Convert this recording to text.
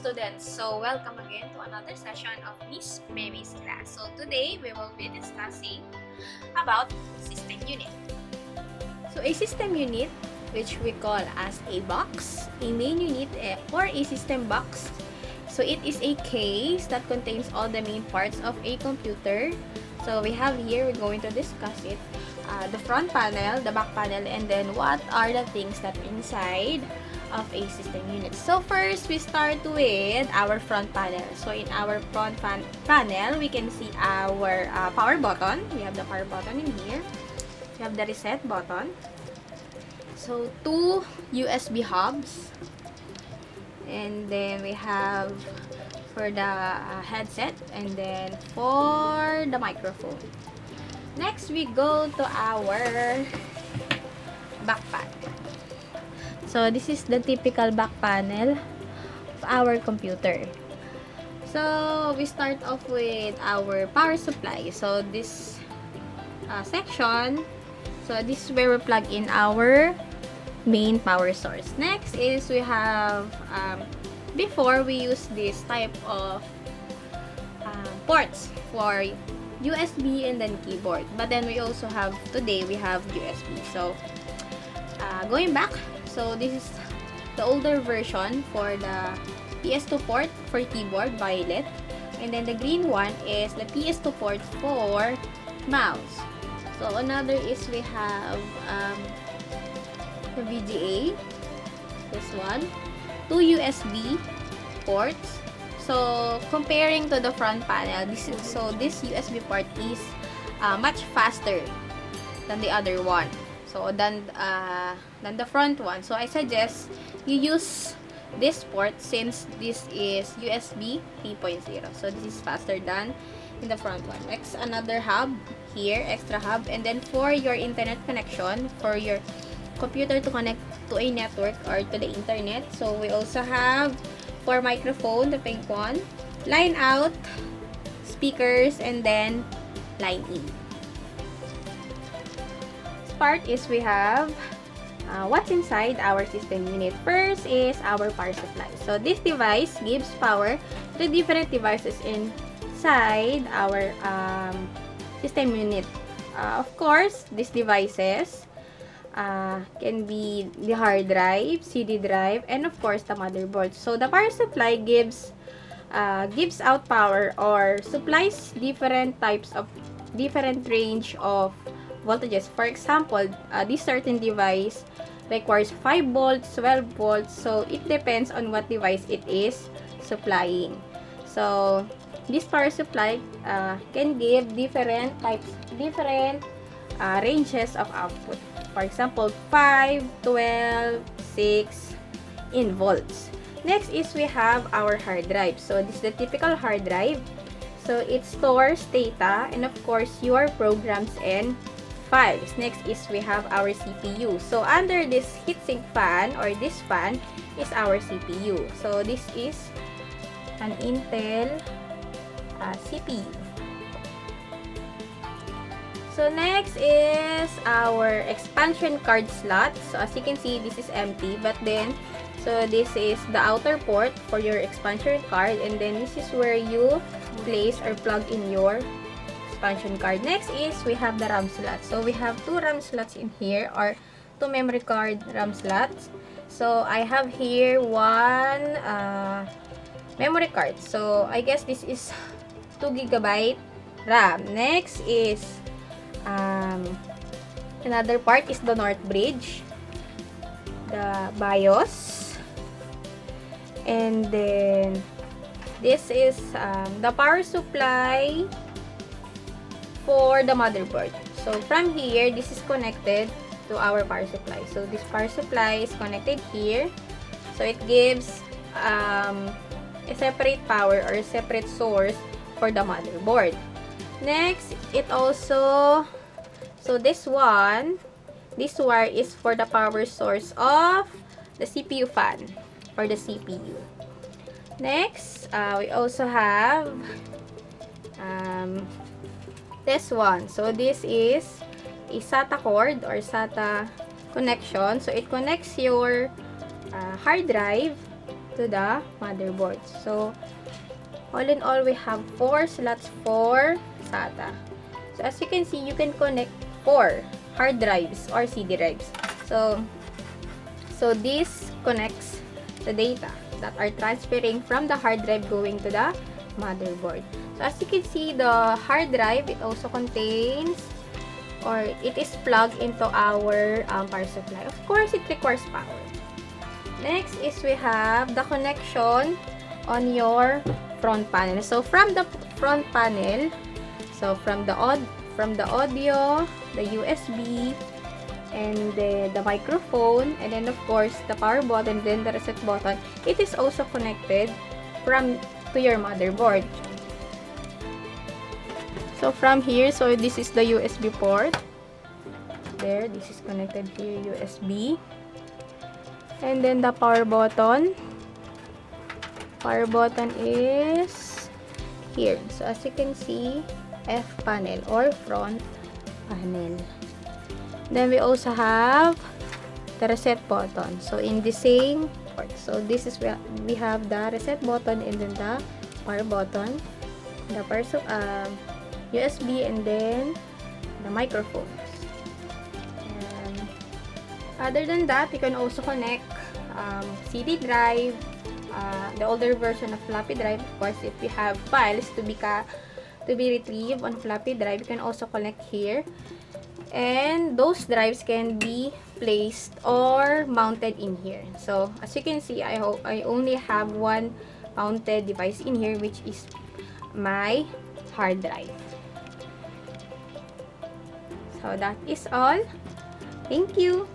students. So welcome again to another session of Miss Memae's class. So today we will be discussing about system unit. So a system unit, which we call as a box, a main unit, or a system box. So it is a case that contains all the main parts of a computer. So we have here, we're going to discuss it. The front panel, the back panel, and then what are the things that are inside of a system unit. So first, we start with our front panel. So in our front panel, we can see our power button. We have the power button in here. We have the reset button. So two USB hubs. And then we have for the headset, and then for the microphone. Next, we go to our back panel. So this is the typical back panel of our computer. So we start off with our power supply. So this section, so this is where we plug in our main power source. Next is we have before we use this type of ports for USB and then keyboard, but then we also have today we have USB. So going back, so this is the older version for the PS2 port for keyboard, violet, and then the green one is the PS2 port for mouse. So another is we have the VGA, this one, two USB ports. So comparing to the front panel, this USB port is much faster than the other one. So than the front one. So I suggest you use this port since this is USB 3.0. So this is faster than in the front one. Next, another hub here, extra hub, and then for your internet connection, for your computer to connect to a network or to the internet. So we also have for microphone, the pink one, line out, speakers, and then line in. Part is we have what's inside our system unit. First is our power supply. So this device gives power to different devices inside our system unit. Of course, these devices can be the hard drive, CD drive, and of course the motherboard. So the power supply gives out power or supplies different range of voltages. For example, this certain device requires 5 volts, 12 volts. So it depends on what device it is supplying. So this power supply can give different ranges of output. For example, 5, 12, 6 in volts. Next is we have our hard drive. So this is the typical hard drive. So it stores data and of course your programs and files. Next is we have our CPU. So under this heatsink fan or this fan is our CPU. So this is an Intel CPU. So next is our expansion card slot. So as you can see, this is empty, but then so this is the outer port for your expansion card, and then this is where you place or plug in your expansion card. Next is we have the RAM slot. So we have two RAM slots in here, or two memory card RAM slots. So I have here one memory card. So I guess this is 2 GB RAM. Next is another part is the North Bridge, the BIOS, and then this is the power supply for the motherboard. So from here, this is connected to our power supply. So this power supply is connected here. So it gives a separate power or a separate source for the motherboard. Next, it also, so this wire is for the power source of the CPU fan for the CPU. Next, we also have this one. So this is a SATA cord or SATA connection. So it connects your hard drive to to the motherboard. So, all in all, we have 4 slots for SATA. So, as you can see, you can connect 4 hard drives or CD drives. So this connects the data that are transferring from the hard drive going to the motherboard. So, as you can see, the hard drive, it also contains, or it is plugged into our power supply. Of course, it requires power. Next is we have the connection on your front panel. So, from the front panel, so from the audio, the USB, and the microphone, and then of course the power button, then the reset button, it is also connected to your motherboard. So from here, so this is the USB port. There, this is connected here, USB. And then the power button. Power button is here. So as you can see, F panel or front panel. Then we also have the reset button. So in the same port. So this is where we have the reset button and then the power button, the USB, and then the microphones. Other than that, you can also connect CD drive, the older version of floppy drive. Of course, if you have files to be retrieved on floppy drive, you can also connect here. And those drives can be placed or mounted in here. So, as you can see, I only have one mounted device in here, which is my hard drive. So, that is all. Thank you.